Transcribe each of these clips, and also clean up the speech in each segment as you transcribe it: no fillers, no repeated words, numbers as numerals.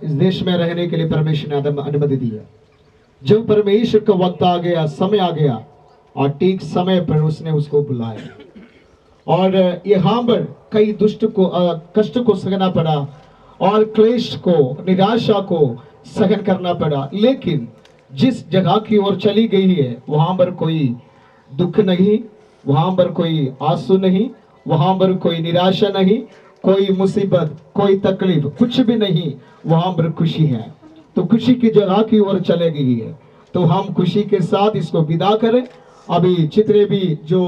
इस देश में रहने के लिए परमेश्वर ने अनुमति दी है। जब परमेश्वर का वक्त आ गया, समय आ गया, और ठीक समय पर उसने उसको बुलाया, और यहाँ पर कई कष्ट को सहना पड़ा, और क्लेश को, निराशा को सहन करना पड़ा। लेकिन जिस जगह की ओर चली गई है, वहां पर कोई दुख नहीं, वहां पर कोई आंसू नहीं, वहां पर कोई निराशा नहीं, कोई मुसीबत, कोई तकलीफ, कुछ भी नहीं। वहां पर खुशी है। तो खुशी की जगह की ओर चले गई है, तो हम खुशी के साथ इसको विदा करें। अभी जितने भी जो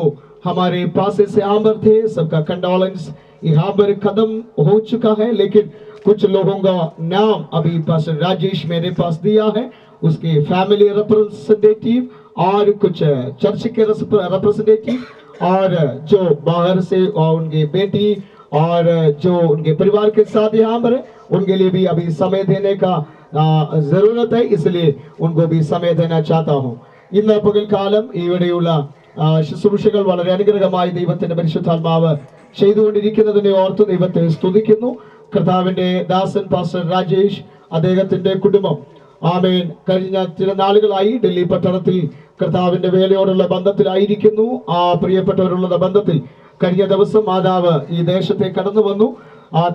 हमारे पास से यहाँ पर थे, सबका कंडोलेंस यहाँ पर खत्म हो चुका है। लेकिन कुछ लोगों का नाम अभी पास्टर राजेश मेरे पास दिया है, उसके फैमिली रिप्रेजेंटेटिव और कुछ चर्च के रिप्रेजेंटेटिव, और जो बाहर से और उनकी बेटी और जो उनके परिवार के साथ यहाँ पर है, उनके लिए भी अभी समय देने का जरूरत है, इसलिए उनको भी समय देना चाहता हूँ। ഇന്ന് പകൽക്കാലം ഇവിടെയുള്ള ശുശ്രൂഷകൾ വളരെ അനുഗ്രഹമായി ദൈവത്തിന്റെ പരിശുദ്ധാത്മാവ് ചെയ്തുകൊണ്ടിരിക്കുന്നതിനെ ഓർത്ത് ദൈവത്തെ സ്തുതിക്കുന്നു. കർത്താവിന്റെ ദാസൻ പാസ്റ്റർ രാജേഷ്, അദ്ദേഹത്തിന്റെ കുടുംബം, ആമേൻ, കഴിഞ്ഞ ചില നാളുകളായി ഡൽഹി പട്ടണത്തിൽ കർത്താവിന്റെ വേലയോടുള്ള ബന്ധത്തിലായിരിക്കുന്നു. ആ പ്രിയപ്പെട്ടവരുള്ള ബന്ധത്തിൽ കഴിഞ്ഞ ദിവസം മാതാവ് ഈ ദേശത്തെ കടന്നു വന്നു.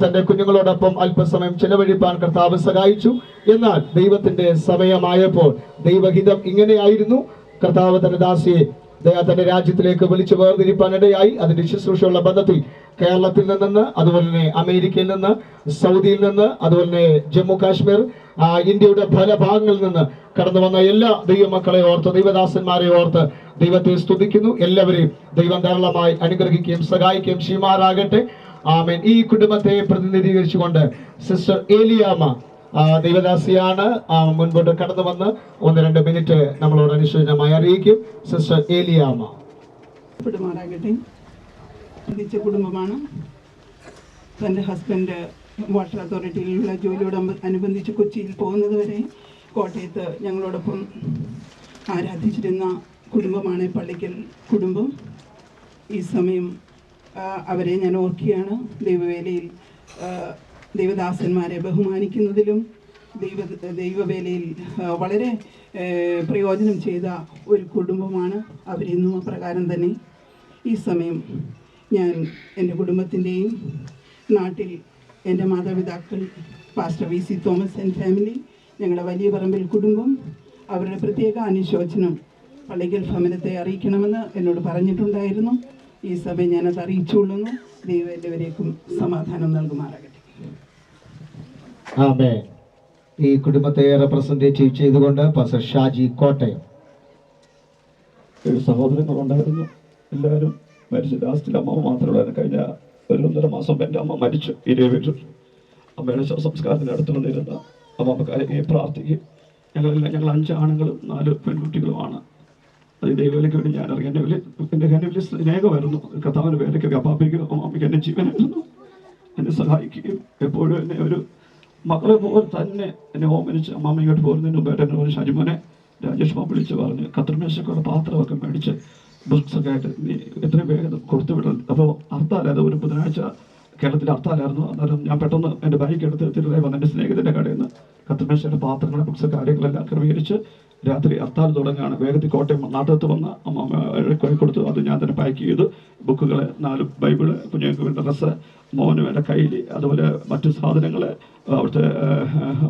തന്റെ കുഞ്ഞുങ്ങളോടൊപ്പം അല്പസമയം ചെലവഴിപ്പാൻ കർത്താവ് സഹായിച്ചു. എന്നാൽ ദൈവത്തിന്റെ സമയമായപ്പോൾ ദൈവഹിതം ഇങ്ങനെയായിരുന്നു. കർത്താവ് തന്റെ ദാസിയെ തന്റെ രാജ്യത്തിലേക്ക് വിളിച്ചു വേർതിരിപ്പാനിടയായി. അതിന്റെ ശുശ്രൂഷയുള്ള ബന്ധത്തിൽ കേരളത്തിൽ നിന്ന്, അതുപോലെ തന്നെ അമേരിക്കയിൽ നിന്ന്, സൗദിയിൽ നിന്ന്, അതുപോലെ തന്നെ ജമ്മു കാശ്മീർ, ഇന്ത്യയുടെ പല ഭാഗങ്ങളിൽ നിന്ന് കടന്നു വന്ന എല്ലാ ദൈവമക്കളെ ഓർത്ത്, ദൈവദാസന്മാരെ ഓർത്ത് ദൈവത്തെ സ്തുതിക്കുന്നു. എല്ലാവരെയും ദൈവം ധാരാളമായി അനുഗ്രഹിക്കുകയും സഹായിക്കുകയും ചെയ്യുമാറാകട്ടെ. ആമേൻ. ഈ കുടുംബത്തെ പ്രതിനിധീകരിച്ചുകൊണ്ട് സിസ്റ്റർ ഏലിയാമ്മ ദൈവദാസിയാണ്. മുൻപോട്ട് കടന്നു വന്ന് 1-2 മിനിറ്റ് നമ്മളോട് അനുശോചനമായി അറിയിക്കും. സിസ്റ്റർ ഏലിയാമ്മ. കുടുംബമാണ്. തൻ്റെ ഹസ്ബൻഡ് വാട്ടർ അതോറിറ്റിയിലുള്ള ജോലിയോട് അനുബന്ധിച്ച് കൊച്ചിയിൽ പോകുന്നത് വരെ കോട്ടയത്ത് ഞങ്ങളോടൊപ്പം ആരാധിച്ചിരുന്ന കുടുംബമാണ് പള്ളിക്കൽ കുടുംബം. ഈ സമയം അവരെ ഞാൻ ഓർക്കുകയാണ്. ദൈവവേലയിൽ ദൈവദാസന്മാരെ ബഹുമാനിക്കുന്നതിലും ദൈവവേലയിൽ വളരെ പ്രയോജനം ചെയ്ത ഒരു കുടുംബമാണ് അവരെന്നും അപ്രകാരം തന്നെ. ഈ സമയം ഞാൻ എൻ്റെ കുടുംബത്തിൻ്റെയും നാട്ടിൽ എൻ്റെ മാതാപിതാക്കൾ, pastor VC Thomas and family, ഞങ്ങളുടെ വലിയ പറമ്പിൽ കുടുംബം, അവരുടെ പ്രത്യേക അനുശോചനം പള്ളിക്കൽ ഭവനത്തെ അറിയിക്കണമെന്ന് എന്നോട് പറഞ്ഞിട്ടുണ്ടായിരുന്നു. ഈ സമയം ഞാനത് അറിയിച്ചുകൊള്ളുന്നു. ദൈവം എല്ലാവരേക്കും സമാധാനം നൽകുമാറാകട്ടെ. ആമേൻ. ഈ കുടുംബത്തെ റെപ്രസെന്റേറ്റീവ് ചെയ്തുകൊണ്ട് പാസ്റ്റർ ഷാജി കോട്ടയം. 7 സഹോദരങ്ങളുണ്ടായിരുന്നു. എല്ലാവരും മരിച്ചു. ലാസ്റ്റിൽ അമ്മ മാത്രമല്ല. കഴിഞ്ഞ 1.5 മാസം എൻ്റെ അമ്മ മരിച്ചു. അമ്മയുടെ ശവസംസ്കാരത്തിന് അടുത്ത് വന്നിരുന്ന അമ്മക്കാരെ പ്രാർത്ഥിക്കും. ഞങ്ങൾ 5 ആണുങ്ങളും 4 പെൺകുട്ടികളുമാണ്. അത് ദൈവവേലയ്ക്ക് വേണ്ടി ഞാൻ ഇറങ്ങി. എൻ്റെ വലിയ സ്നേഹമായിരുന്നു. കർത്താവിൻ്റെ വേലയ്ക്കൊക്കെ അപ്പാപ്പയ്ക്കും അമ്മയ്ക്ക് എന്നെ ജീവനായിരുന്നു. എന്നെ സഹായിക്കുകയും എപ്പോഴും എന്നെ ഒരു മക്കളെ പോലെ തന്നെ എന്നെ ഓമനിച്ച് അമ്മ ഇങ്ങോട്ട് പോകുന്നതിന് മുമ്പ് എന്നെ ഒരു ഷജിമോനെ രാജേഷ് മാം വിളിച്ച് പറഞ്ഞ് കത്രിമേശക്കുള്ള പാത്രമൊക്കെ മേടിച്ച് ബുക്സൊക്കെ ആയിട്ട് നീ എത്രയും വേഗം കൊടുത്തു വിടണം. അപ്പോൾ ഹർത്താലത് ഒരു ബുധനാഴ്ച കേരളത്തിൽ ഹർത്താലായിരുന്നു. അന്നേരം ഞാൻ പെട്ടെന്ന് എൻ്റെ ബൈക്ക് എടുത്ത് തിരുവല്ലായി വന്ന് എൻ്റെ സ്നേഹിതൻ്റെ കടയിൽ നിന്ന് കത്രിമേശയുടെ പാത്രങ്ങളെ ബുക്സ് കാര്യങ്ങളെല്ലാം ക്രമീകരിച്ച് രാത്രി ഹർത്താൽ തുടങ്ങുകയാണ്. വേഗത്തിൽ കോട്ടയം നാട്ടകത്ത് വന്ന് അമ്മ കൊടുത്തു. അത് ഞാൻ തന്നെ പാക്ക് ചെയ്തു. ബുക്കുകൾ 4 ബൈബിള്, കുഞ്ഞുങ്ങൾക്ക് വേണ്ട ഡ്രസ്സ്, മോന് വേണ്ട കയ്യിൽ, അതുപോലെ മറ്റു സാധനങ്ങൾ, അവിടുത്തെ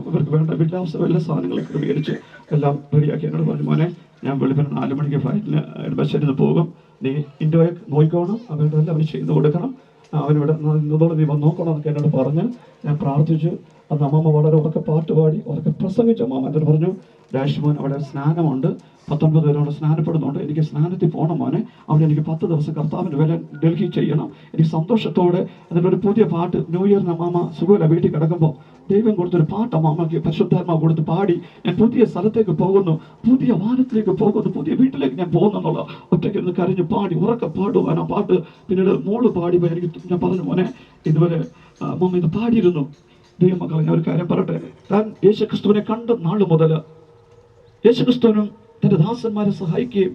ഇവർക്ക് വേണ്ട എല്ലാ സാധനങ്ങളും ക്രമീകരിച്ച് എല്ലാം റെഡിയാക്കി. എന്നോട് പറഞ്ഞു, മോനെ ഞാൻ വെളുപ്പിന് 4 മണിക്ക് ഫ്ലൈറ്റിന് ബസ്സിൽ നിന്ന് പോകും, നീ ഇന്ത്യയെ നോക്കിക്കോണം, അവരുടെ എല്ലാം അവന് ചെയ്തു കൊടുക്കണം, അവനിവിടെ ഇന്നതോടെ നീ വന്ന് നോക്കണം എന്നൊക്കെ എന്നോട് പറഞ്ഞ് ഞാൻ പ്രാർത്ഥിച്ചു. അന്ന് അമ്മമ്മ വളരെ ഉറക്കെ പാട്ട് പാടി ഉറക്കെ പ്രസംഗിച്ചു. അമ്മമ്മ എന്നോട് പറഞ്ഞു, രാഷ്മോൻ അവിടെ സ്നാനമുണ്ട്, 19 പേരോട് സ്നാനപ്പെടുന്നുണ്ട്, എനിക്ക് സ്നാനത്തിൽ പോകണം മോനെ, അവിടെ എനിക്ക് 10 ദിവസം കർത്താവിൻ്റെ വേല ഡൽഹി ചെയ്യണം. എനിക്ക് സന്തോഷത്തോടെ അതിലൊരു പുതിയ പാട്ട് ന്യൂ ഇയറിന് അമ്മാമ സുഖമില്ല വീട്ടിൽ കിടക്കുമ്പോൾ ദൈവം കൊടുത്തൊരു പാട്ട് അമ്മാമ്മയ്ക്ക് പരിശുദ്ധാത്മാവ് കൊടുത്ത് പാടി, ഞാൻ പുതിയ സ്ഥലത്തേക്ക് പോകുന്നു, പുതിയ വാനത്തിലേക്ക് പോകുന്നു, പുതിയ വീട്ടിലേക്ക് ഞാൻ പോകുന്നു എന്നുള്ള ഒറ്റയ്ക്ക് ഇരുന്ന് കരഞ്ഞ് പാടി ഉറക്കെ പാടുവാൻ ആ പാട്ട്. പിന്നീട് മോള് പാടിപ്പോൾ എനിക്ക് ഞാൻ പറഞ്ഞു, മോനെ ഇതുപോലെ അമ്മമ്മ ഇത് പാടിയിരുന്നു. ദൈവമക്കളെ ഞാൻ ഒരു കാര്യം പറയട്ടെ, താൻ യേശുക്രിസ്തുവിനെ കണ്ട നാൾ മുതൽ യേശുക്രിസ്തുവിനും തൻ്റെ ദാസന്മാരെ സഹായിക്കുകയും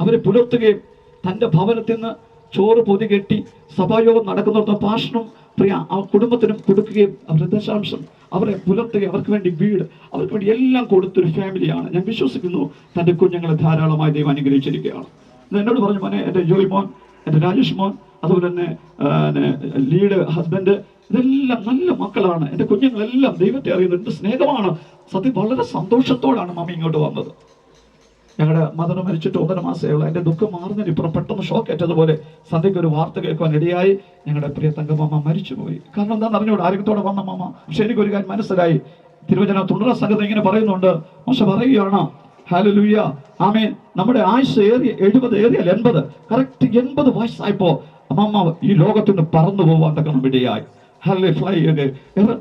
അവരെ പുലർത്തുകയും തൻ്റെ ഭവനത്തിൽ നിന്ന് ചോറ് പൊതി കെട്ടി സഭായോഗം നടക്കുന്നിടത്ത് പാഷനും പ്രിയ ആ കുടുംബത്തിനും കൊടുക്കുകയും അവരുടെ ദശാംശം അവരെ പുലർത്തുകയും അവർക്ക് വേണ്ടി വീട് അവർക്ക് വേണ്ടി എല്ലാം കൊടുത്തൊരു ഫാമിലിയാണ്. ഞാൻ വിശ്വസിക്കുന്നു തൻ്റെ കുഞ്ഞുങ്ങളെ ധാരാളമായി ദൈവം അനുഗ്രഹിച്ചിരിക്കുകയാണ്. എന്നോട് പറഞ്ഞു, മോനെ, എൻ്റെ ജോയ് മോൻ, എൻ്റെ രാജേഷ് മോൻ, അതുപോലെ തന്നെ ലീഡ് ഹസ്ബൻഡ്, ഇതെല്ലാം നല്ല മക്കളാണ്. എൻ്റെ കുഞ്ഞുങ്ങളെല്ലാം ദൈവത്തെ അറിയുന്നത് എന്ത് സ്നേഹമാണ്. സത്യം വളരെ സന്തോഷത്തോടാണ് മമ്മി ഇങ്ങോട്ട് വന്നത്. ഞങ്ങളുടെ മദർ മരിച്ചിട്ട് 1.5 മാസമേ ഉള്ളൂ. എൻ്റെ ദുഃഖം മാറുന്നതിന് ഇപ്പുറം പെട്ടെന്ന് ഷോക്ക് ഏറ്റതുപോലെ സന്ധ്യയ്ക്ക് ഒരു വാർത്ത കേൾക്കുവാൻ ഇടയായി. ഞങ്ങളുടെ പ്രിയ തങ്കമ്മ മരിച്ചുപോയി. കാരണം എന്താണെന്ന് അറിഞ്ഞൂടെ, ആരോഗ്യത്തോടെ വന്ന മാമ. പക്ഷെ എനിക്കൊരു കാര്യം മനസ്സിലായി. തിരുവചനം 90 സംഘത്തിൽ ഇങ്ങനെ പറയുന്നുണ്ട്, മോശ പറയുകയാണ്, ഹല്ലേലൂയ, ആമേൻ, നമ്മുടെ ആയുസ് 70 ഏറിയാൽ 80, കറക്റ്റ് 80 വയസ്സായപ്പോ അമ്മമ്മ ഈ ലോകത്തുനിന്ന് പറന്നു പോവാൻ തക്കണം ഇടയായി.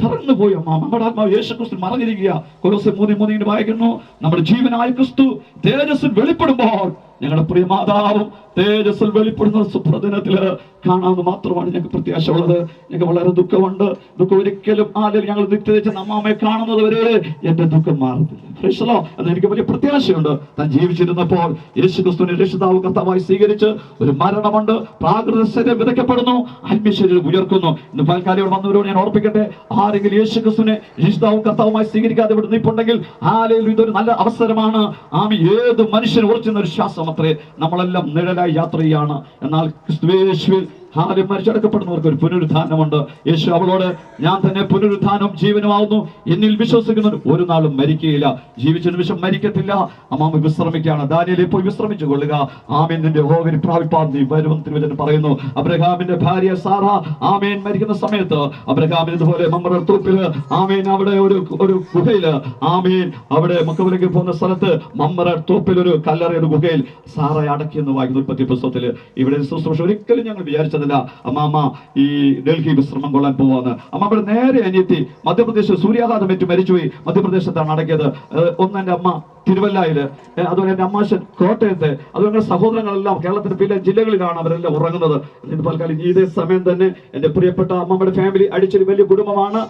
പറന്നു പോയി അമ്മ. നമ്മുടെ ആത്മാവ് യേശുക്രിസ്തു മറഞ്ഞിരിക്കുക. കൊലോസ്യർ 3:3 വായിക്കുന്നു, നമ്മുടെ ജീവനായ ക്രിസ്തു തേജസ്സിൽ വെളിപ്പെടുമ്പോൾ ഞങ്ങളുടെ പ്രിയ മാതാവും തേജസ്സിൽ വെളിപ്പെടുന്ന സുപ്രദിനത്തിൽ കാണാമെന്ന് മാത്രമാണ് ഞങ്ങൾക്ക് പ്രത്യാശ ഉള്ളത്. ഞങ്ങൾക്ക് വളരെ ദുഃഖമുണ്ട്. ദുഃഖം ഒരിക്കലും ഞങ്ങൾ നിത്യതച്ച അമ്മാമ്മയെ കാണുന്നത് വരെ എന്റെ ദുഃഖം മാറത്തില്ല. അത് എനിക്ക് വലിയ പ്രത്യാശയുണ്ട്. താൻ ജീവിച്ചിരുന്നപ്പോൾ യേശുക്രിസ്തുവിനെ രക്ഷിതാവ് കർത്താവായി സ്വീകരിച്ച് ഒരു മരണമുണ്ട്, പ്രാകൃത ശരീരം വിതയ്ക്കപ്പെടുന്നു, ആത്മീയ ശരീരം ഉയർക്കുന്നു. ഇന്ന് പൽക്കാലിയോട് വന്നവരോട് ഞാൻ ഓർപ്പിക്കട്ടെ, ആരെങ്കിലും യേശുക്രിസ്തുവിനെ രക്ഷിതാവും കർത്താവുമായി സ്വീകരിക്കാതെ ഇവിടെ നിൽപ്പുണ്ടെങ്കിൽ ഇതൊരു നല്ല അവസരമാണ്. ഏത് മനുഷ്യന് ഉറച്ചുന്ന ഒരു ശ്വാസം അത്രേ. നമ്മളെല്ലാം നിഴലായി യാത്ര ചെയ്യാണ്. എന്നാൽ ക്രിസ്തുയേശുവിൽ മരിച്ചടക്കപ്പെടുന്നവർക്ക് ഒരു പുനരുത്ഥാനമുണ്ട്. യേശു അവളോട്, ഞാൻ തന്നെ പുനരുത്ഥാനവും ജീവനുമാവുന്നു, എന്നിൽ വിശ്വസിക്കുന്നവർ ഒരു നാളും മരിക്കുകയില്ല. ജീവിച്ച നിമിഷം മരിക്കത്തില്ല. അമ്മാമ വിശ്രമിക്കുകയാണ്. ദാനിയേലേ പോയി വിശ്രമിച്ചു കൊള്ളുക. ആമേൻ, നിന്റെ ഓഹരി പ്രാപിപ്പാൻ നീ വരും തിരുവചനം പറയുന്നു. അബ്രഹാമിന്റെ ഭാര്യ സാറ ആമേൻ മരിക്കുന്ന സമയത്ത് അബ്രഹാമിന് ഇതുപോലെ മമ്രേ തോപ്പില് ആമേൻ അവിടെ ഒരു ഗുഹയില് ആമേൻ അവിടെ മക്കബറിലേക്ക് പോകുന്ന സ്ഥലത്ത് മമ്രേ തോപ്പിൽ ഒരു കല്ലറയുടെ ഗുഹയിൽ സാറയെ അടക്കിയെന്ന് വായിക്കുന്നു ഉൽപ്പത്തി പുസ്തകത്തില്. ഇവിടെ ശുശ്രൂഷ ഒരിക്കലും ഞങ്ങൾ വിചാരിച്ചത് അമ്മാമ്മ ഈ ഡൽഹി വിശ്രമം കൊള്ളാൻ പോവാന്ന്. അമ്മാമ്മയുടെ നേരെ അനിയത്തി മധ്യപ്രദേശ് സൂര്യാഘാതം ഏറ്റു മരിച്ചുപോയി. മധ്യപ്രദേശത്താണ് അടക്കിയത്. ഒന്ന് എൻ്റെ അമ്മ തിരുവല്ലയില്, അതുപോലെ എൻ്റെ അമ്മാശൻ കോട്ടയത്ത്, അതുപോലെ സഹോദരങ്ങളെല്ലാം കേരളത്തിന്റെ പല ജില്ലകളിലാണ് അവരെല്ലാം ഉറങ്ങുന്നത്. തൽക്കാലം ഇതേ സമയം തന്നെ എൻ്റെ പ്രിയപ്പെട്ട അമ്മമ്മയുടെ ഫാമിലി അടിച്ചൊരു വലിയ കുടുംബമാണ്.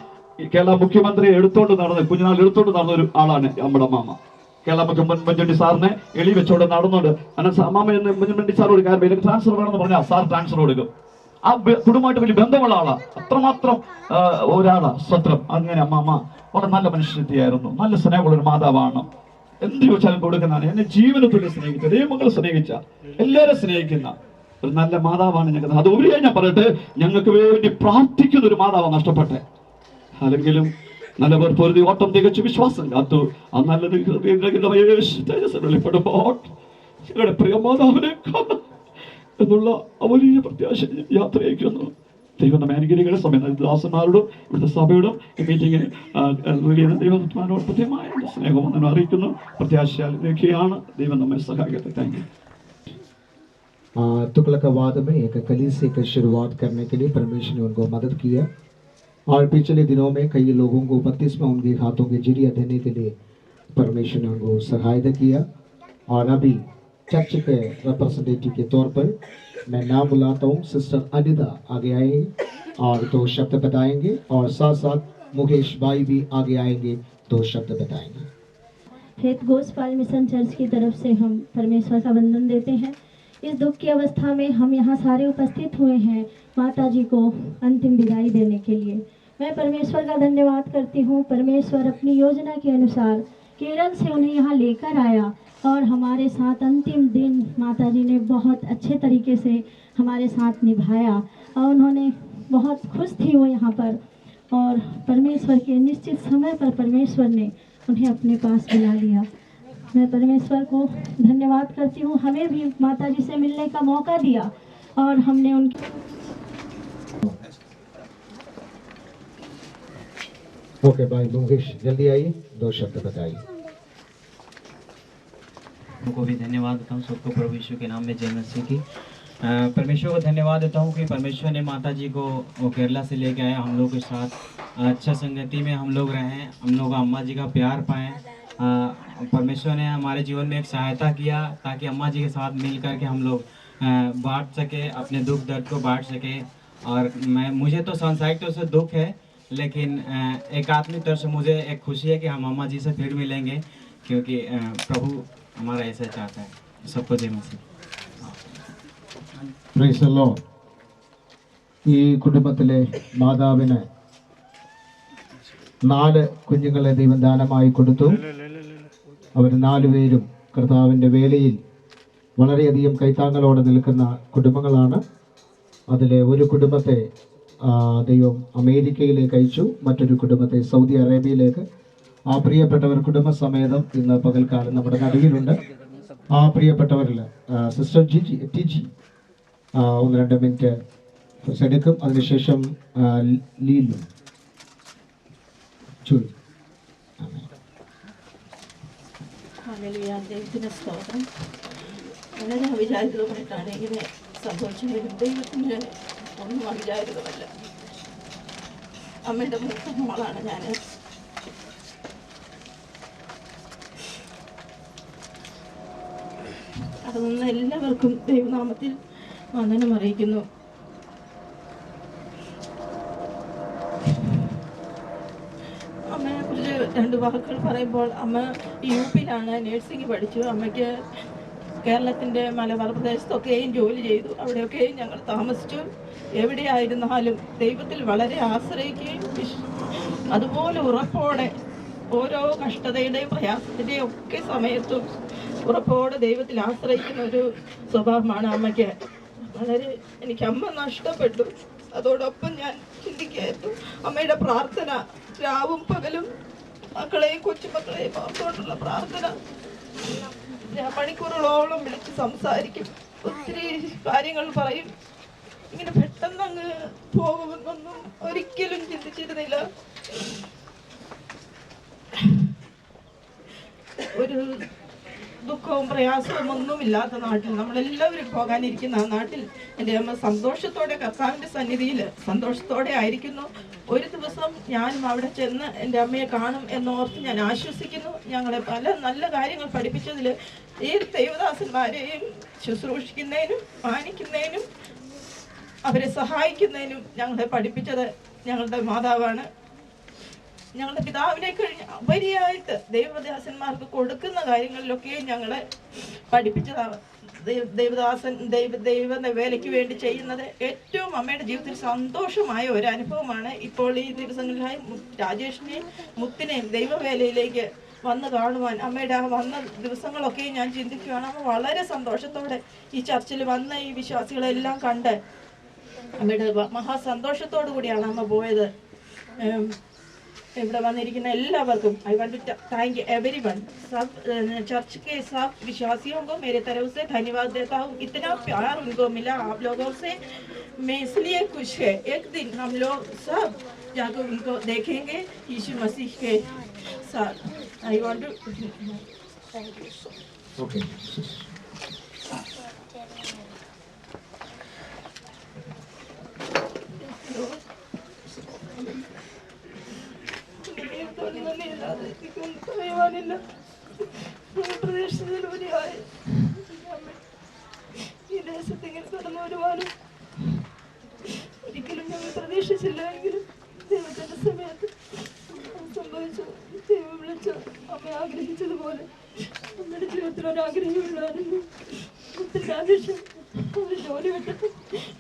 കേരള മുഖ്യമന്ത്രിയെ എടുത്തോണ്ട് നടന്ന കുഞ്ഞുനാൾ എടുത്തോണ്ട് നടന്ന ഒരു ആളാണ് നമ്മുടെ അമ്മാമ്മ. കേരള മുഖ്യമന്ത്രി മഞ്ചുണ്ടി സാറിനെ എളി വെച്ചോണ്ട് നടന്നുണ്ട്. അമ്മാമ്മ എന്ന് മഞ്ചുണ്ടി സാർ ഒരു കാര്യം ട്രാൻസ്ഫർ വേണമെന്ന് പറഞ്ഞാൽ സാർ ട്രാൻസ്ഫർ കൊടുക്കും. ആ കുടുംബമായിട്ട് വലിയ ബന്ധമുള്ള ആളാ, അത്രമാത്രം ഒരാളാ സ്വത്രം. അങ്ങനെ അമ്മാമ്മ വളരെ നല്ല മനുഷ്യത്തെയായിരുന്നു, നല്ല സ്നേഹമുള്ള ഒരു മാതാവാണ്. എന്ത് ചോദിച്ചാലും കൊടുക്കുന്നതാണ്. എന്നെ ജീവന തുല്യം സ്നേഹിച്ച, ദൈവമക്കളെ സ്നേഹിച്ച, എല്ലാവരും സ്നേഹിക്കുന്ന ഒരു നല്ല മാതാവാണ് ഞങ്ങൾക്ക്. അത് ഉപരിയായി ഞാൻ പറയട്ടെ, ഞങ്ങൾക്ക് വേണ്ടി പ്രാർത്ഥിക്കുന്ന ഒരു മാതാവാണ് നഷ്ടപ്പെട്ടെ. അല്ലെങ്കിലും നല്ലവർ പൊരുതി ഓട്ടം തികച്ചു വിശ്വാസം കാത്തു. ആ നല്ലത് വെളിപ്പെടുമ്പോൾ ഞങ്ങളുടെ പ്രിയ മാതാവിനെ എന്നുള്ള വലിയ പ്രത്യാശ യാത്ര അയക്കുന്നു. ദൈവം നമ്മെ അനുഗ്രഹിക്കുന്ന സമയം ദാസന്മാരോടും ഇവിടുത്തെ സഭയോടും ഈ മീറ്റിംഗിന് ദൈവത്തിനോട് കൃത്യമായ സ്നേഹവും നമ്മൾ അറിയിക്കുന്നു. പ്രത്യാശയാണ്. ദൈവം നമ്മെ സഹായിക്കട്ടെ. Thank you. तुगलकाबाद में एक कलीसिया की शुरुआत करने के लिए परमेश्वर ने उनको मदद किया और पिछले दिनों में कई लोगों को बपतिस्मा उनके हाथों के जरिए देने के लिए परमेश्वर ने उनको सहायता किया। और अभी चर्च के रिप्रेजेंटेटिव के तौर पर मैं नाम बुलाता हूँ, सिस्टर अनिता आगे आएंगे और 2 शब्द बताएंगे और साथ साथ मुकेश भाई भी आगे आएंगे, 2 शब्द बताएंगे। फेथ गोस्पाल मिशन चर्च की तरफ से हम परमेश्वर का वंदन देते हैं। इस दुख की अवस्था में हम यहाँ सारे उपस्थित हुए हैं माता जी को अंतिम विदाई देने के लिए। मैं परमेश्वर का धन्यवाद करती हूँ। परमेश्वर अपनी योजना के अनुसार केरल से उन्हें यहाँ लेकर आया और हमारे साथ अंतिम दिन माता जी ने बहुत अच्छे तरीके से हमारे साथ निभाया और उन्होंने बहुत खुश थी वो यहाँ पर। और परमेश्वर के निश्चित समय पर परमेश्वर ने उन्हें अपने पास बुला लिया। मैं परमेश्वर को धन्यवाद करती हूँ। हमें भी माता जी से मिलने का मौका दिया और हमने उनकी ओके भाई मुकेश जल्दी आइए, 2 शब्द बताइए। को भी धन्यवाद देता हूँ सबको प्रभु यीशु के नाम में जय मसीह की। परमेश्वर को धन्यवाद देता हूँ कि परमेश्वर ने माता जी को केरला से लेके आया, हम लोग के साथ अच्छा संगति में हम लोग रहें, हम लोग अम्मा जी का प्यार पाएँ। परमेश्वर ने हमारे जीवन में एक सहायता किया ताकि अम्मा जी के साथ मिल कर के हम लोग बांट सके, अपने दुख दर्द को बांट सके। और मुझे तो सांसारिक तौर से दुख है, लेकिन एक आत्मिक तौर से मुझे एक खुशी है कि हम अम्मा जी से फिर मिलेंगे, क्योंकि प्रभु हमारा ऐसा चाहता है। सबको जय मसीह। Praise the Lord. ഈ കുടുംബത്തിലെ മാതാവിന് 4 കുഞ്ഞുങ്ങളെ ദൈവം ദാനമായി കൊടുത്തു. അവർ 4 പേരും കർത്താവിൻ്റെ വേലയിൽ വളരെയധികം കൈത്താങ്ങലോടെ നിൽക്കുന്ന കുടുംബങ്ങളാണ്. അതിലെ ഒരു കുടുംബത്തെ ദൈവം അമേരിക്കയിലേക്ക് അയച്ചു, മറ്റൊരു കുടുംബത്തെ സൗദി അറേബ്യയിലേക്ക്. ആ പ്രിയപ്പെട്ടവർ കുടുംബസമേതം ഇന്ന് പകൽക്കാലം നമ്മുടെ നടുവിലുണ്ട്. ആ പ്രിയപ്പെട്ടവരിൽ സിസ്റ്റർ ടിജി 1-2 മിനിറ്റ് എടുക്കും. അതിനുശേഷം ലീലു ചൂട്. ദൈവത്തിന് സ്തോത്രം. വളരെ അവിചാരിതമായിട്ടാണ് ഇങ്ങനെ സംഭവിച്ചതിലും ദൈവത്തിന് ഒന്നും അവിചാരിതമല്ല. അമ്മയുടെ മൂത്ത മോളാണ് ഞാൻ. അതൊന്ന് എല്ലാവർക്കും ദൈവനാമത്തിൽ വന്ദനം അറിയിക്കുന്നു. അമ്മയെക്കുറിച്ച് 2 വാക്കുകൾ പറയുമ്പോൾ, അമ്മ യുപിയിലാണ് നേഴ്സിംഗ് പഠിച്ചു. അമ്മയ്ക്ക് കേരളത്തിൻ്റെ മലബാർ പ്രദേശത്തൊക്കെയും ജോലി ചെയ്തു. അവിടെയൊക്കെയും ഞങ്ങൾ താമസിച്ചു. എവിടെയായിരുന്നാലും ദൈവത്തിൽ വളരെ ആശ്രയിക്കുകയും അതുപോലെ ഉറപ്പോടെ ഓരോ കഷ്ടതയുടെയും പ്രയാസത്തിൻ്റെയും ഒക്കെ സമയത്തും ഉറപ്പോടെ ദൈവത്തിൽ ആശ്രയിക്കുന്ന ഒരു സ്വഭാവമാണ് അമ്മയ്ക്ക്. വളരെ എനിക്ക് അമ്മ നഷ്ടപ്പെട്ടു. അതോടൊപ്പം ഞാൻ ചിന്തിക്കായിരുന്നു, അമ്മയുടെ പ്രാർത്ഥന രാവും പകലും മക്കളെയും കൊച്ചുമക്കളെയും ഓർത്തുകൊണ്ടുള്ള പ്രാർത്ഥന. ഞാൻ മണിക്കൂറുകളോളം വിളിച്ച് സംസാരിക്കും, ഒത്തിരി കാര്യങ്ങൾ പറയും. ഇങ്ങനെ പെട്ടെന്ന് അങ്ങ് പോകുമെന്നൊന്നും ഒരിക്കലും ചിന്തിച്ചിരുന്നില്ല. ഒരു ദുഃഖവും പ്രയാസവും ഒന്നുമില്ലാത്ത നാട്ടിൽ, നമ്മളെല്ലാവരും പോകാനിരിക്കുന്ന ആ നാട്ടിൽ എൻ്റെ അമ്മ സന്തോഷത്തോടെ കർത്താവിൻ്റെ സന്നിധിയിൽ സന്തോഷത്തോടെ ആയിരിക്കുന്നു. ഒരു ദിവസം ഞാനും അവിടെ ചെന്ന് എൻ്റെ അമ്മയെ കാണും എന്നോർത്ത് ഞാൻ ആശ്വസിക്കുന്നു. ഞങ്ങളെ പല നല്ല കാര്യങ്ങൾ പഠിപ്പിച്ചതിൽ ഈ ദൈവദാസന്മാരെയും ശുശ്രൂഷിക്കുന്നതിനും മാനിക്കുന്നതിനും അവരെ സഹായിക്കുന്നതിനും ഞങ്ങളെ പഠിപ്പിച്ചത് ഞങ്ങളുടെ മാതാവാണ്. ഞങ്ങളുടെ പിതാവിനെ കഴിഞ്ഞ് ഉപരിയായിട്ട് ദൈവദാസന്മാർക്ക് കൊടുക്കുന്ന കാര്യങ്ങളിലൊക്കെ ഞങ്ങളെ പഠിപ്പിച്ചതാണ്. ദൈവ വേലയ്ക്ക് വേണ്ടി ചെയ്യുന്നത് ഏറ്റവും അമ്മയുടെ ജീവിതത്തിൽ സന്തോഷമായ ഒരു അനുഭവമാണ്. ഇപ്പോൾ ഈ ദിവസങ്ങളിലായി രാജേഷിനെയും മുത്തിനെയും ദൈവവേലയിലേക്ക് വന്ന് കാണുവാൻ അമ്മയുടെ ആ വന്ന ദിവസങ്ങളൊക്കെ ഞാൻ ചിന്തിക്കുകയാണ്. അമ്മ വളരെ സന്തോഷത്തോടെ ഈ ചർച്ചിൽ വന്ന ഈ വിശ്വാസികളെല്ലാം കണ്ട് അമ്മയുടെ മഹാസന്തോഷത്തോടു കൂടിയാണ് അമ്മ പോയത്. ഇവിടെ വന്നിരിക്കുന്ന എല്ലാവർക്കും I want to thank everyone, सब चर्च के सब विश्वासियों को मेरे तरफ से धन्यवाद देता हूँ. इतना प्यार उनको मिला आप लोगों से, मैं इसलिए खुश है. एक दिन हम लोग सब जाकर उनको देखेंगे यीशु मसीह के साथ. I want to thank you so much. Okay. പ്രദേശത്തിലൂടെയായി ഈ ദേശത്തിങ്ങനെ കടന്നു വരുവാനും ഒരിക്കലും ഞങ്ങൾ പ്രതീക്ഷിച്ചില്ല. എങ്കിലും ദൈവത്തിന്റെ സമയത്ത് സംഭവിച്ചു. ദൈവം വിളിച്ചു അമ്മ ആഗ്രഹിച്ചതുപോലെ അമ്മയുടെ ജീവിതത്തിൽ ഒരാഗ്രഹമില്ലായിരുന്നു. ഒത്തിരി ആവശ്യം അവർ ജോലി വിട്ടിട്ട്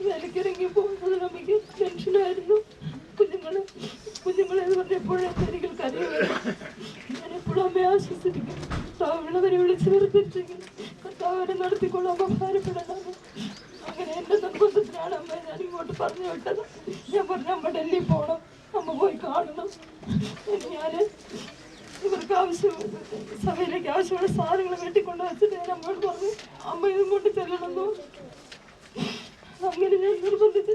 വിലക്കിറങ്ങിയപ്പോൾ അത് നമുക്ക് ടെൻഷനായിരുന്നു. കുഞ്ഞുങ്ങളെ എന്ന് പറഞ്ഞപ്പോഴേ എനിക്ക് കരയുകയാണ്. ഞാനെപ്പോഴും അമ്മയെ ആശ്വസിപ്പിക്കും. കർത്താവുള്ളവരെ വിളിച്ച് നിർത്തിച്ചെങ്കിൽ കർത്താവരെ നടത്തിക്കൊള്ളാൻ അമ്മ ഭാരപ്പെടേണ്ടത്. അങ്ങനെ എൻ്റെ നിർബന്ധത്തിനാണ് അമ്മ ഞാൻ ഇങ്ങോട്ട് പറഞ്ഞു വിട്ടത്. ഞാൻ പറഞ്ഞു അമ്മ ഡൽഹി പോകണം, അമ്മ പോയി കാണണം. ഞാൻ ഇവർക്ക് സഭയിലേക്ക് ആവശ്യമുള്ള സാധനങ്ങൾ വെട്ടിക്കൊണ്ട് വെച്ചിട്ട് ഞാൻ അമ്മയോട് പറഞ്ഞു അമ്മ ഇതും കൊണ്ട് ചെല്ലണമെന്നോ. അങ്ങനെ ഞാൻ നിർബന്ധിച്ച്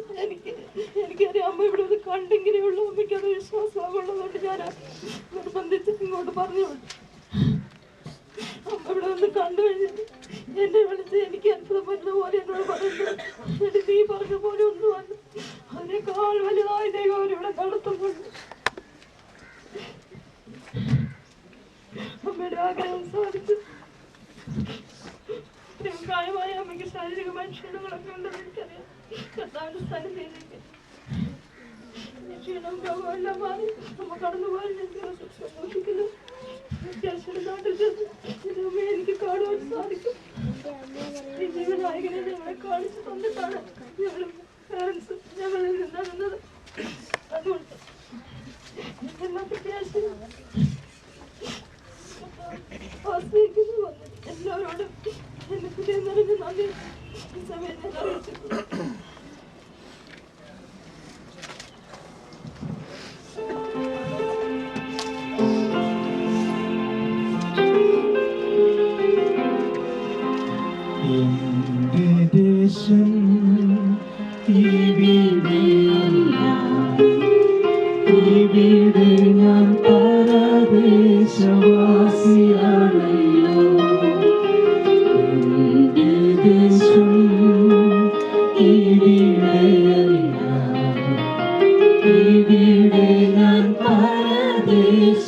എനിക്കറിയാം അമ്മ ഇവിടെ ഒന്ന് കണ്ടെങ്കിലേ ഉള്ളൂ, അമ്മയ്ക്ക് അത് വിശ്വാസമാകുള്ളതുകൊണ്ട് ഞാൻ നിർബന്ധിച്ച് ഇങ്ങോട്ട് പറഞ്ഞു വിട്ടു. അമ്മ ഇവിടെ ഒന്ന് കണ്ടു കഴിഞ്ഞിട്ട് എന്നെ വിളിച്ച് എനിക്ക് അത്ഭുതം പറ്റുന്ന പോലെ എന്നോട് പറയുന്നത്, എന്നിട്ട് നീ പറഞ്ഞ പോലെ ഒന്നും വന്നു അതിനേക്കാൾ വലുതായ ദൈവം അവരിവിടെ നടത്തുന്നുണ്ട്. അമ്മയുടെ ആഗ്രഹം സാധിച്ചു. പ്രായമായ അമ്മയ്ക്ക് ശാരീരികമായ ക്ഷീണങ്ങളൊക്കെ ഉണ്ടെന്ന് എനിക്കറിയാം. കർത്താവിന്റെ സന്നിധിയിലേക്ക് ക്ഷീണം രോഗമെല്ലാം മാറി അമ്മ കടന്നു പോകാൻ സൂക്ഷിക്കുന്നു. അത്യാവശ്യം നാട്ടിൽ ചെന്ന് അമ്മയെ എനിക്ക് കാണുവാൻ സാധിക്കും. ഈ ജീവനായകനെ ഞങ്ങളെ കാണിച്ചു തന്നിട്ടാണ് ഞങ്ങൾ പേരൻസ് ഞങ്ങളിൽ ഹൃദയം നിറഞ്ഞ നന്ദി ഈ സമയത്ത് ഞാൻ അറിയിച്ചു. ഇവിടെ ഞാൻ പരദേശവാസിയാണല്ലോ. എന്റെ ദേശം ഇവിടെയല്ല, ഇവിടെ ഞാൻ പരദേശവാസിയാണല്ലോ.